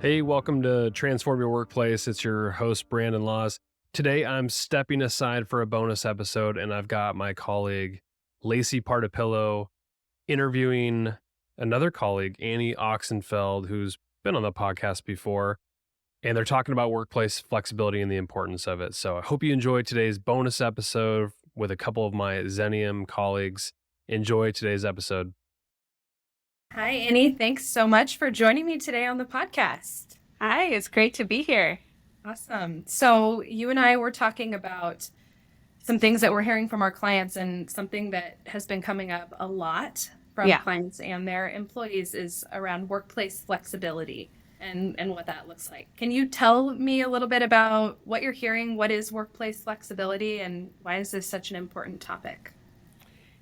Hey, welcome to Transform Your Workplace. It's your host, Brandon Laws. Today, I'm stepping aside for a bonus episode, and I've got my colleague, Lacey Partipilo, interviewing another colleague, Annie Oxenfeld, who's been on the podcast before, and they're talking about workplace flexibility and the importance of it. So I hope you enjoyed today's bonus episode with a couple of my Xenium colleagues. Enjoy today's episode. Hi, Annie. Thanks so much for joining me today on the podcast. Hi, it's great to be here. Awesome. So you and I were talking about some things that we're hearing from our clients, and something that has been coming up a lot from clients and their employees is around workplace flexibility and what that looks like. Can you tell me a little bit about what you're hearing? What is workplace flexibility, and why is this such an important topic?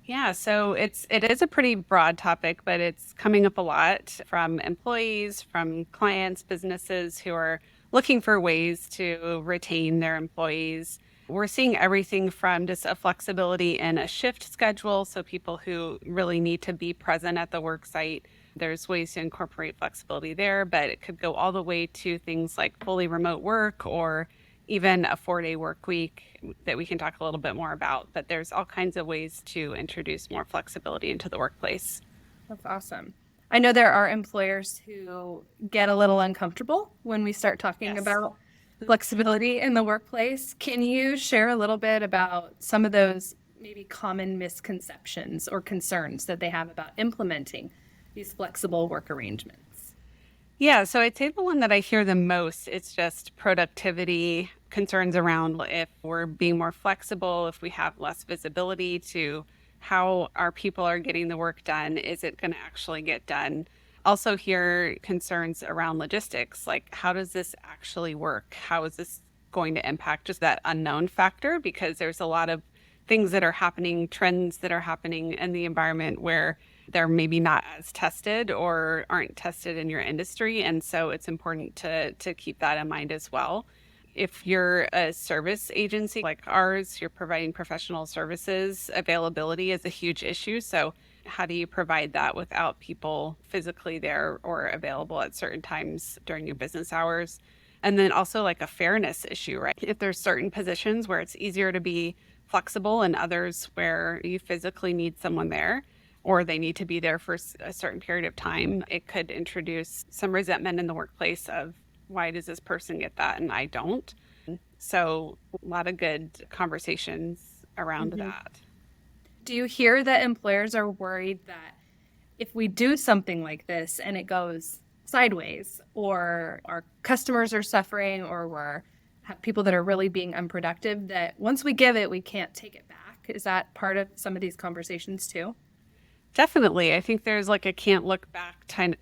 Yeah, so it is a pretty broad topic, but it's coming up a lot from employees, from clients, businesses who are looking for ways to retain their employees. We're seeing everything from just a flexibility in a shift schedule, so people who really need to be present at the work site. There's ways to incorporate flexibility there, but it could go all the way to things like fully remote work or even a 4-day work week that we can talk a little bit more about. But there's all kinds of ways to introduce more flexibility into the workplace. That's awesome. I know there are employers who get a little uncomfortable when we start talking about flexibility in the workplace. Can you share a little bit about some of those maybe common misconceptions or concerns that they have about implementing these flexible work arrangements? Yeah, so I'd say the one that I hear the most, it's just productivity concerns around if we're being more flexible, if we have less visibility to how our people are getting the work done, is it going to actually get done? Also hear concerns around logistics, like how does this actually work? How is this going to impact just that unknown factor? Because there's a lot of things that are happening, trends that are happening in the environment where they're maybe not as tested or aren't tested in your industry. And so it's important to keep that in mind as well. If you're a service agency like ours, you're providing professional services, availability is a huge issue. So how do you provide that without people physically there or available at certain times during your business hours? And then also like a fairness issue, right? If there's certain positions where it's easier to be flexible and others where you physically need someone there, or they need to be there for a certain period of time, it could introduce some resentment in the workplace of why does this person get that and I don't? So a lot of good conversations around that. Do you hear that employers are worried that if we do something like this and it goes sideways, or our customers are suffering, or we're have people that are really being unproductive, that once we give it, we can't take it back? Is that part of some of these conversations too? Definitely. I think there's like a can't look back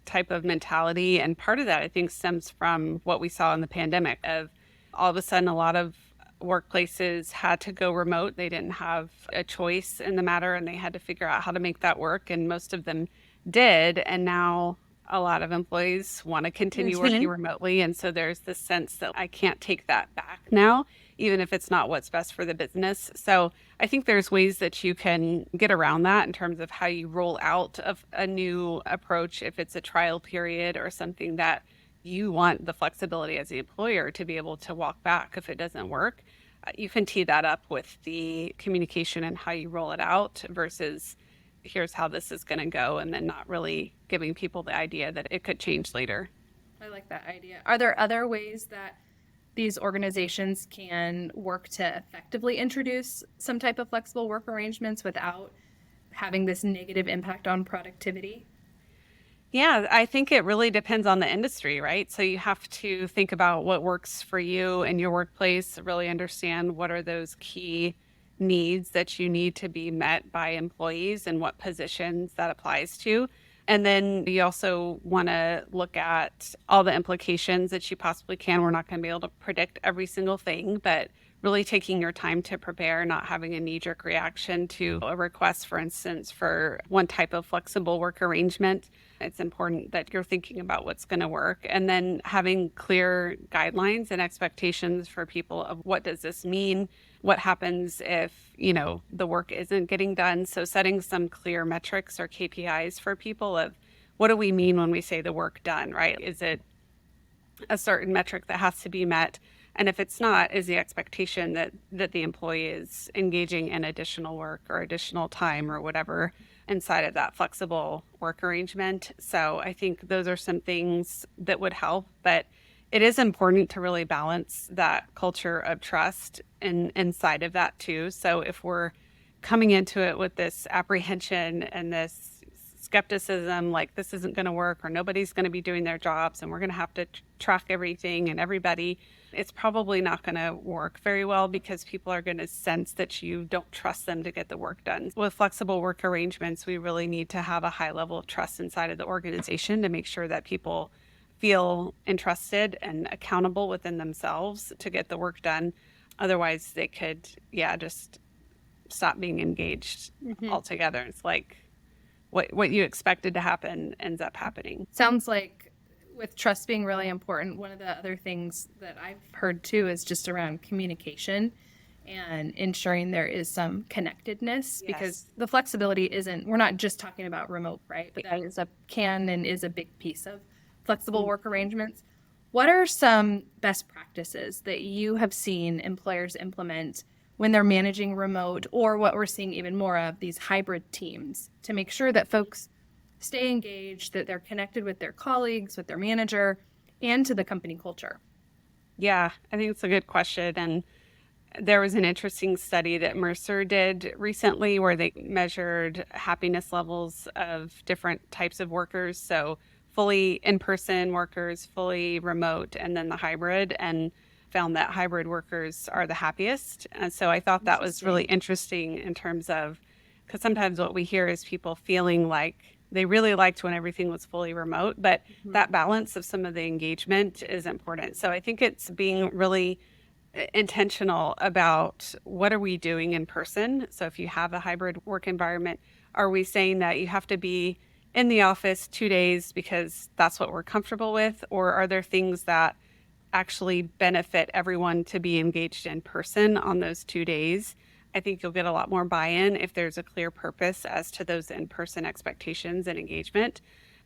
type of mentality. And part of that, I think, stems from what we saw in the pandemic of all of a sudden, a lot of workplaces had to go remote. They didn't have a choice in the matter, and they had to figure out how to make that work. And most of them did. And now a lot of employees want to continue working remotely. And so there's this sense that I can't take that back now, even if it's not what's best for the business. So I think there's ways that you can get around that in terms of how you roll out of a new approach, if it's a trial period or something that you want the flexibility as the employer to be able to walk back if it doesn't work. You can tee that up with the communication and how you roll it out versus here's how this is going to go, and then not really giving people the idea that it could change later. I like that idea. Are there other ways that these organizations can work to effectively introduce some type of flexible work arrangements without having this negative impact on productivity? Yeah, I think it really depends on the industry, right? So you have to think about what works for you in your workplace, really understand what are those key needs that you need to be met by employees and what positions that applies to. And then you also want to look at all the implications that you possibly can. We're not going to be able to predict every single thing, but really taking your time to prepare, not having a knee-jerk reaction to a request, for instance, for one type of flexible work arrangement. It's important that you're thinking about what's going to work, and then having clear guidelines and expectations for people of what does this mean? What happens if, the work isn't getting done? So setting some clear metrics or KPIs for people of what do we mean when we say the work done, right? Is it a certain metric that has to be met. And if it's not, is the expectation that the employee is engaging in additional work or additional time or whatever inside of that flexible work arrangement. So I think those are some things that would help, but it is important to really balance that culture of trust inside of that too. So if we're coming into it with this apprehension and this skepticism, like this isn't going to work or nobody's going to be doing their jobs and we're going to have to track everything and everybody, it's probably not going to work very well because people are going to sense that you don't trust them to get the work done. With flexible work arrangements, we really need to have a high level of trust inside of the organization to make sure that people feel entrusted and accountable within themselves to get the work done. Otherwise, they could, just stop being engaged altogether. It's like what you expected to happen ends up happening. Sounds like with trust being really important, one of the other things that I've heard too is just around communication and ensuring there is some connectedness, because the flexibility we're not just talking about remote, right? But that is a big piece of flexible work arrangements. What are some best practices that you have seen employers implement when they're managing remote, or what we're seeing even more of, these hybrid teams, to make sure that folks stay engaged, that they're connected with their colleagues, with their manager, and to the company culture? Yeah, I think it's a good question. And there was an interesting study that Mercer did recently where they measured happiness levels of different types of workers. So fully in-person workers, fully remote, and then the hybrid, and found that hybrid workers are the happiest. And so I thought that was really interesting in terms of, because sometimes what we hear is people feeling like they really liked when everything was fully remote, but that balance of some of the engagement is important. So I think it's being really intentional about what are we doing in person. So if you have a hybrid work environment, are we saying that you have to be in the office 2 days because that's what we're comfortable with? Or are there things that actually benefit everyone to be engaged in person on those 2 days? I think you'll get a lot more buy-in if there's a clear purpose as to those in-person expectations and engagement.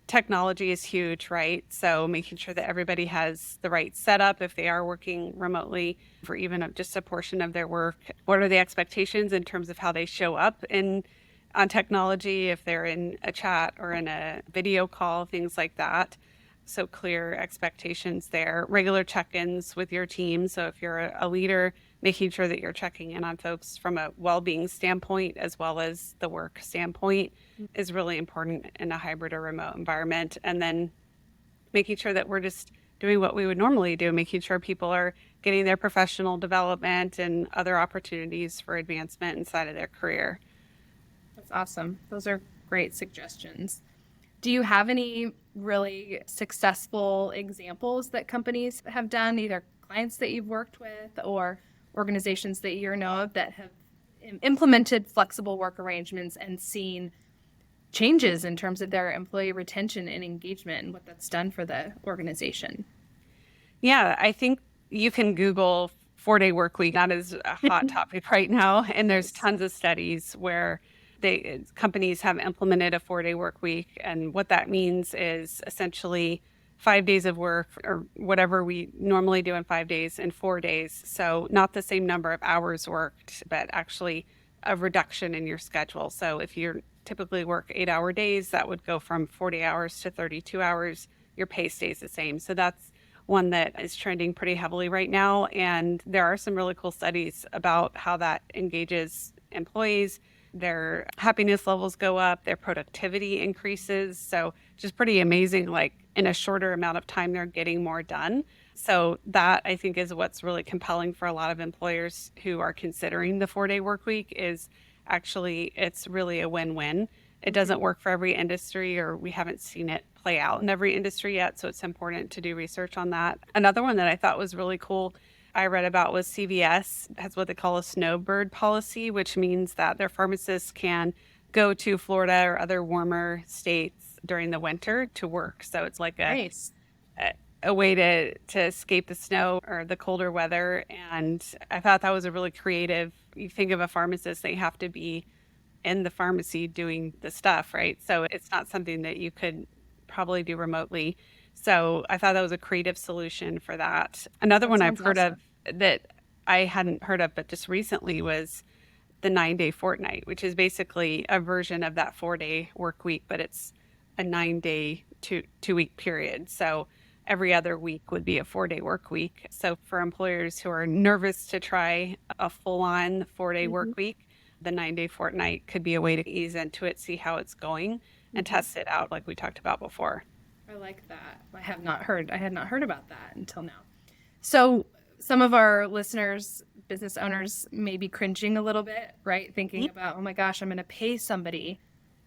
Technology is huge, right? So making sure that everybody has the right setup if they are working remotely for even just a portion of their work. What are the expectations in terms of how they show up on technology, if they're in a chat or in a video call, things like that. So clear expectations there. Regular check-ins with your team. So if you're a leader, making sure that you're checking in on folks from a well-being standpoint as well as the work standpoint is really important in a hybrid or remote environment. And then making sure that we're just doing what we would normally do, making sure people are getting their professional development and other opportunities for advancement inside of their career. That's awesome. Those are great suggestions. Do you have any really successful examples that companies have done, either clients that you've worked with or organizations that you know of that have implemented flexible work arrangements and seen changes in terms of their employee retention and engagement and what that's done for the organization? Yeah, I think you can Google 4-day work week. That is a hot topic right now. And there's tons of studies where companies have implemented a 4-day work week. And what that means is essentially 5 days of work or whatever we normally do in 5 days in 4 days. So not the same number of hours worked, but actually a reduction in your schedule. So if you typically work 8-hour days, that would go from 40 hours to 32 hours. Your pay stays the same. So that's one that is trending pretty heavily right now. And there are some really cool studies about how that engages employees. Their happiness levels go up, their productivity increases. So just pretty amazing, like in a shorter amount of time, they're getting more done. So that I think is what's really compelling for a lot of employers who are considering the 4-day work week is actually, it's really a win-win. It doesn't work for every industry, or we haven't seen it play out in every industry yet. So it's important to do research on that. Another one that I thought was really cool I read about was CVS has what they call a snowbird policy, which means that their pharmacists can go to Florida or other warmer states during the winter to work. So it's like a way to escape the snow or the colder weather. And I thought that was a really creative. You think of a pharmacist, they have to be in the pharmacy doing the stuff, right? So it's not something that you could probably do remotely. So I thought that was a creative solution for that. Another one I've heard of that I hadn't heard of, but just recently was the 9-day fortnight, which is basically a version of that 4-day work week, but it's a 9-day, 2-week period. So every other week would be a 4-day work week. So for employers who are nervous to try a full-on 4-day work week, the 9-day fortnight could be a way to ease into it, see how it's going, and test it out like we talked about before. I like that. I had not heard about that until now. So some of our listeners, business owners, may be cringing a little bit, right? Thinking about, oh my gosh, I'm going to pay somebody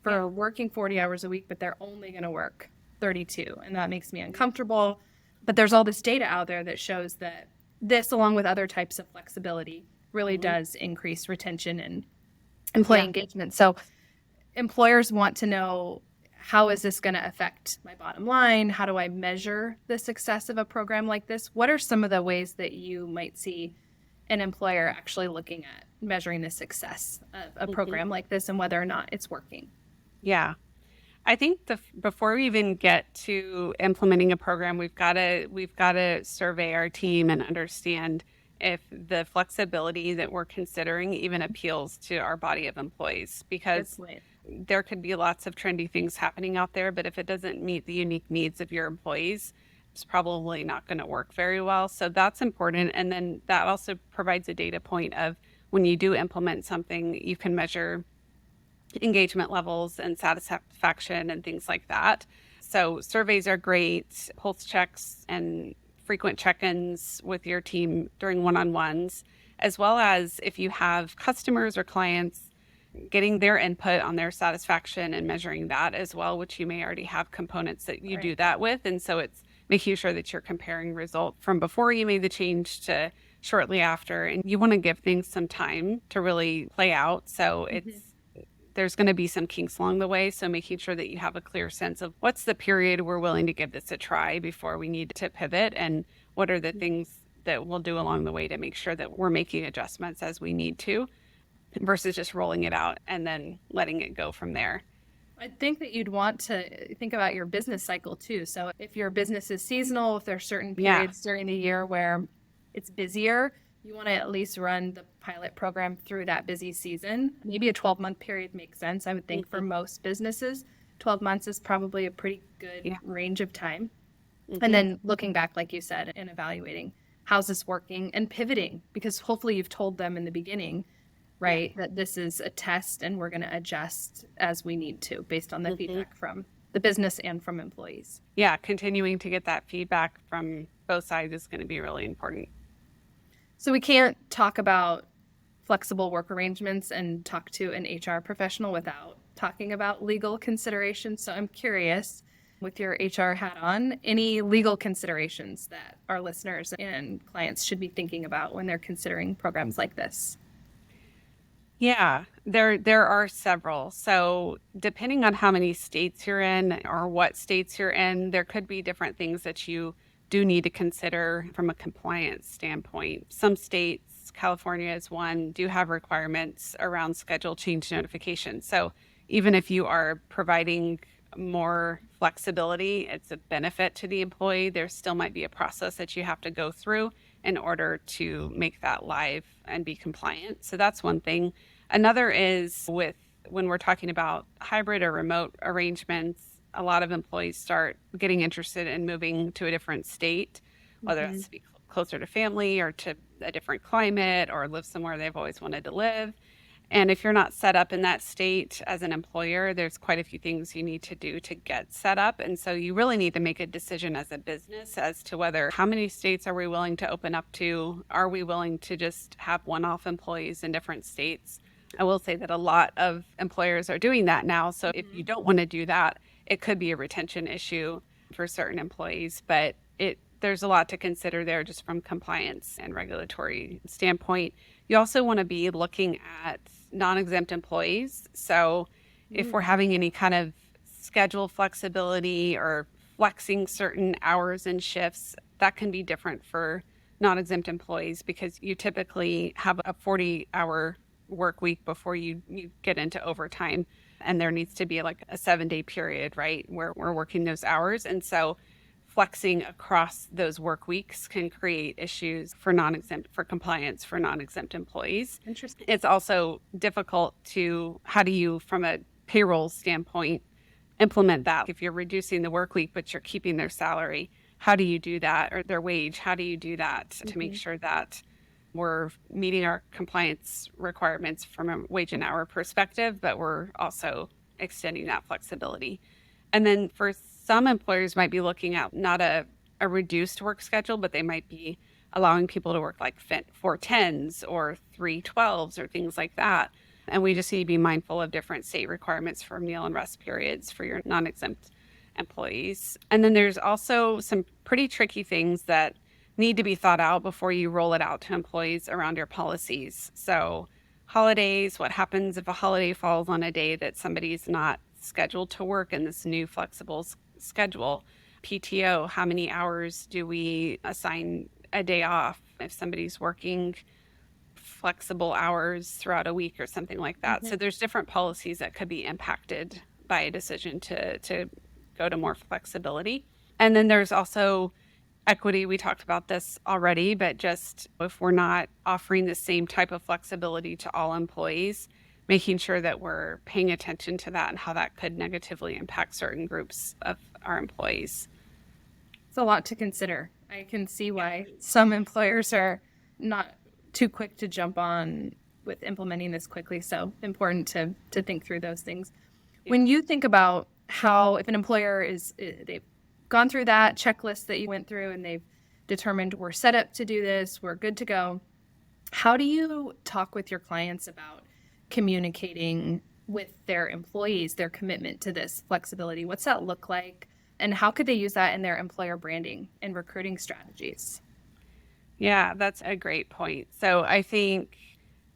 for working 40 hours a week, but they're only going to work 32. And that makes me uncomfortable. But there's all this data out there that shows that this, along with other types of flexibility, really does increase retention and employee engagement. So employers want to know, how is this going to affect my bottom line? How do I measure the success of a program like this? What are some of the ways that you might see an employer actually looking at measuring the success of a program like this and whether or not it's working? Yeah. I think before we even get to implementing a program, we've got to survey our team and understand if the flexibility that we're considering even appeals to our body of employees, because there could be lots of trendy things happening out there, but if it doesn't meet the unique needs of your employees, it's probably not going to work very well. So that's important. And then that also provides a data point of when you do implement something, you can measure engagement levels and satisfaction and things like that. So surveys are great, pulse checks and frequent check-ins with your team during one-on-ones, as well as if you have customers or clients, getting their input on their satisfaction and measuring that as well, which you may already have components that you do that with. And so it's making sure that you're comparing results from before you made the change to shortly after. And you want to give things some time to really play out. So there's going to be some kinks along the way. So making sure that you have a clear sense of what's the period we're willing to give this a try before we need to pivot, and what are the things that we'll do along the way to make sure that we're making adjustments as we need to, versus just rolling it out and then letting it go from there. I think that you'd want to think about your business cycle too. So if your business is seasonal, if there's certain periods during the year where it's busier, you want to at least run the pilot program through that busy season. Maybe a 12-month period makes sense. I would think for most businesses, 12 months is probably a pretty good range of time. And then looking back, like you said, and evaluating how's this working and pivoting, because hopefully you've told them in the beginning, right, that this is a test and we're going to adjust as we need to based on the feedback from the business and from employees. Yeah, continuing to get that feedback from both sides is going to be really important. So we can't talk about flexible work arrangements and talk to an HR professional without talking about legal considerations. So I'm curious, with your HR hat on, any legal considerations that our listeners and clients should be thinking about when they're considering programs like this? Yeah, there are several. So depending on how many states you're in or what states you're in, there could be different things that you do need to consider from a compliance standpoint. Some states, California is one, do have requirements around schedule change notification. So even if you are providing more flexibility, it's a benefit to the employee, there still might be a process that you have to go through in order to make that live and be compliant. So that's one thing. Another is when we're talking about hybrid or remote arrangements, a lot of employees start getting interested in moving to a different state, whether that's to be closer to family or to a different climate or live somewhere they've always wanted to live. And if you're not set up in that state as an employer, there's quite a few things you need to do to get set up. And so you really need to make a decision as a business as to how many states are we willing to open up to? Are we willing to just have one-off employees in different states? I will say that a lot of employers are doing that now. So if you don't want to do that, it could be a retention issue for certain employees, but there's a lot to consider there just from compliance and regulatory standpoint. You also want to be looking at non-exempt employees. So if we're having any kind of schedule flexibility or flexing certain hours and shifts, that can be different for non-exempt employees because you typically have a 40-hour work week before you get into overtime. And there needs to be like a 7-day period, right, where we're working those hours. And so flexing across those work weeks can create issues for compliance for non-exempt employees. Interesting. It's also difficult to, how do you, from a payroll standpoint, implement that? If you're reducing the work week, but you're keeping their salary, how do you do that? Or their wage, how do you do that to make sure that we're meeting our compliance requirements from a wage and hour perspective, but we're also extending that flexibility? And then for some employers might be looking at not a reduced work schedule, but they might be allowing people to work like 4 10s or 3 12s or things like that. And we just need to be mindful of different state requirements for meal and rest periods for your non-exempt employees. And then there's also some pretty tricky things that need to be thought out before you roll it out to employees around your policies. So holidays, what happens if a holiday falls on a day that somebody's not scheduled to work in this new flexible schedule? PTO, how many hours do we assign a day off if somebody's working flexible hours throughout a week or something like that? So there's different policies that could be impacted by a decision to go to more flexibility. And then there's also equity. We talked about this already, but just if we're not offering the same type of flexibility to all employees, making sure that we're paying attention to that and how that could negatively impact certain groups of our employees. It's a lot to consider. I can see why some employers are not too quick to jump on with implementing this quickly. So important to think through those things. Yeah. When you think about how, if an employer they've gone through that checklist that you went through and they've determined we're set up to do this, we're good to go, how do you talk with your clients about communicating with their employees, their commitment to this flexibility? What's that look like? And how could they use that in their employer branding and recruiting strategies? Yeah, that's a great point. So I think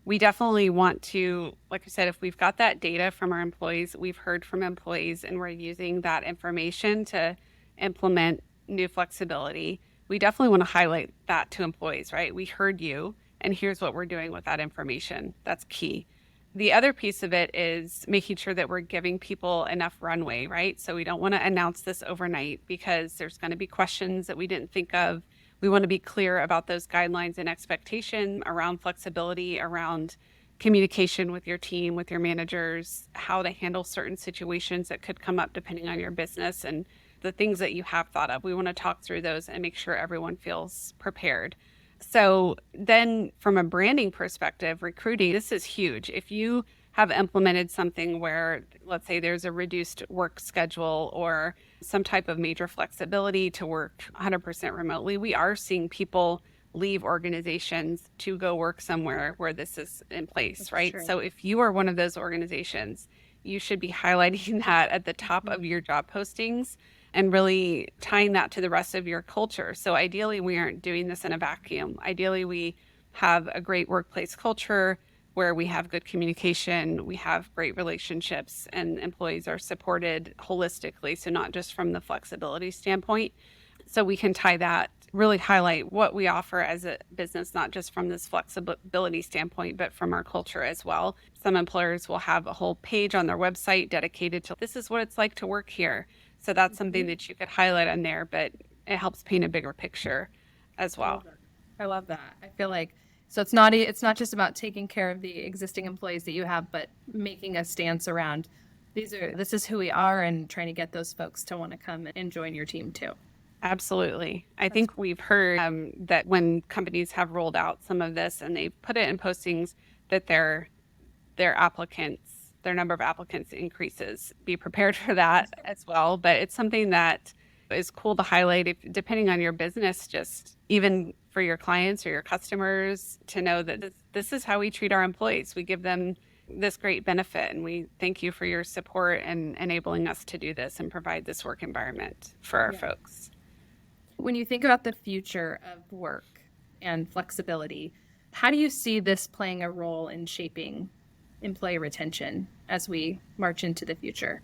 we definitely want to, like I said, if we've got that data from our employees, we've heard from employees, and we're using that information to implement new flexibility, we definitely want to highlight that to employees, right? We heard you, and here's what we're doing with that information. That's key. The other piece of it is making sure that we're giving people enough runway, right? So we don't want to announce this overnight because there's going to be questions that we didn't think of. We want to be clear about those guidelines and expectation around flexibility, around communication with your team, with your managers, how to handle certain situations that could come up depending on your business and the things that you have thought of. We want to talk through those and make sure everyone feels prepared. So then from a branding perspective, recruiting, this is huge. If you have implemented something where, let's say there's a reduced work schedule or some type of major flexibility to work 100% remotely, we are seeing people leave organizations to go work somewhere where this is in place, that's right? True. So if you are one of those organizations, you should be highlighting that at the top of your job postings and really tying that to the rest of your culture. So ideally, we aren't doing this in a vacuum. Ideally, we have a great workplace culture where we have good communication, we have great relationships, and employees are supported holistically, so not just from the flexibility standpoint. So we can tie that, really highlight what we offer as a business, not just from this flexibility standpoint, but from our culture as well. Some employers will have a whole page on their website dedicated to this is what it's like to work here. So that's something that you could highlight on there, but it helps paint a bigger picture as well. I love that. I feel like, so it's not just about taking care of the existing employees that you have, but making a stance around this is who we are and trying to get those folks to want to come and join your team too. Absolutely. I think we've heard that when companies have rolled out some of this and they put it in postings that their number of applicants increases. Be prepared for that as well. But it's something that is cool to highlight depending on your business, just even for your clients or your customers to know that this is how we treat our employees. We give them this great benefit and we thank you for your support and enabling us to do this and provide this work environment for our folks. When you think about the future of work and flexibility, how do you see this playing a role in shaping employee retention as we march into the future?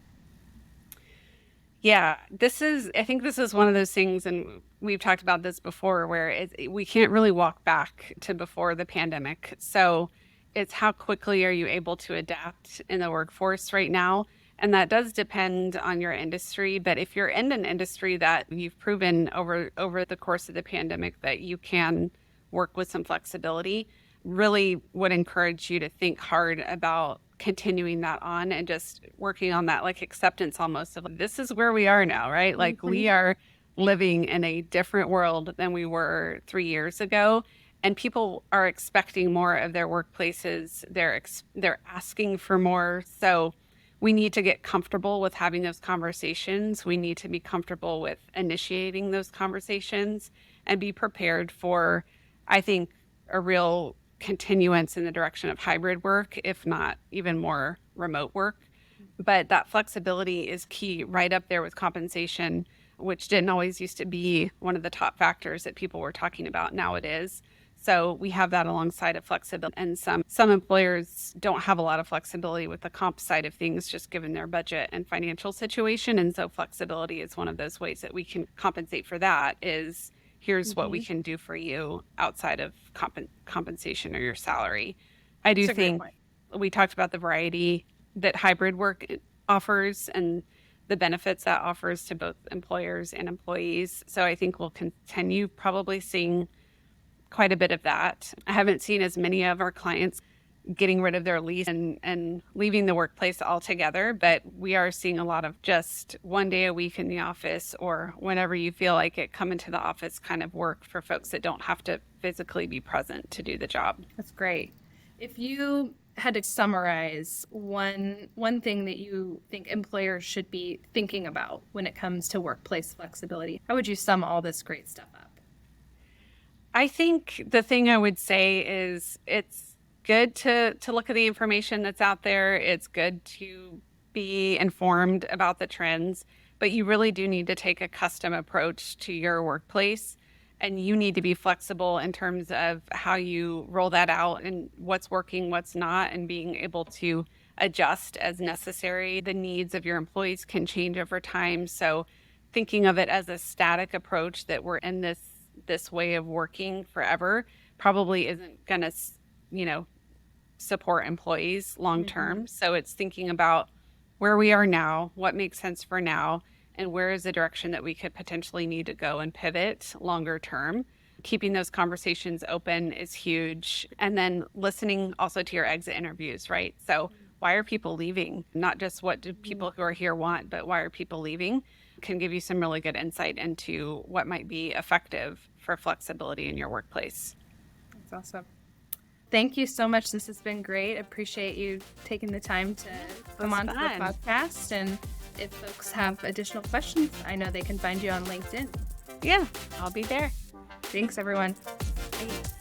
Yeah, I think this is one of those things, and we've talked about this before, where we can't really walk back to before the pandemic. So it's how quickly are you able to adapt in the workforce right now? And that does depend on your industry. But if you're in an industry that you've proven over the course of the pandemic that you can work with some flexibility, really would encourage you to think hard about continuing that on and just working on that like acceptance almost of like, this is where we are now, right? Like we are living in a different world than we were 3 years ago. And people are expecting more of their workplaces. They're asking for more. So we need to get comfortable with having those conversations. We need to be comfortable with initiating those conversations and be prepared for, I think, a real continuance in the direction of hybrid work, if not even more remote work. But that flexibility is key, right up there with compensation, which didn't always used to be one of the top factors that people were talking about. Now it is. So we have that alongside of flexibility. And some employers don't have a lot of flexibility with the comp side of things, just given their budget and financial situation. And so flexibility is one of those ways that we can compensate for that is here's what we can do for you outside of compensation or your salary. I do think we talked about the variety that hybrid work offers and the benefits that offers to both employers and employees. So I think we'll continue probably seeing quite a bit of that. I haven't seen as many of our clients getting rid of their lease and leaving the workplace altogether, but we are seeing a lot of just one day a week in the office or whenever you feel like it, come into the office kind of work for folks that don't have to physically be present to do the job. That's great. If you had to summarize one thing that you think employers should be thinking about when it comes to workplace flexibility, how would you sum all this great stuff up? I think the thing I would say is it's good to look at the information that's out there. It's good to be informed about the trends, but you really do need to take a custom approach to your workplace, and you need to be flexible in terms of how you roll that out and what's working, what's not, and being able to adjust as necessary. The needs of your employees can change over time. So thinking of it as a static approach that we're in this way of working forever probably isn't going to, support employees long term. So it's thinking about where we are now, what makes sense for now, and where is the direction that we could potentially need to go and pivot longer term. Keeping those conversations open is huge. And then listening also to your exit interviews, right? So why are people leaving? Not just what do people who are here want, but why are people leaving? Can give you some really good insight into what might be effective for flexibility in your workplace. That's awesome. Thank you so much. This has been great. Appreciate you taking the time to come on to the podcast. And if folks have additional questions, I know they can find you on LinkedIn. Yeah, I'll be there. Thanks, everyone. Thanks.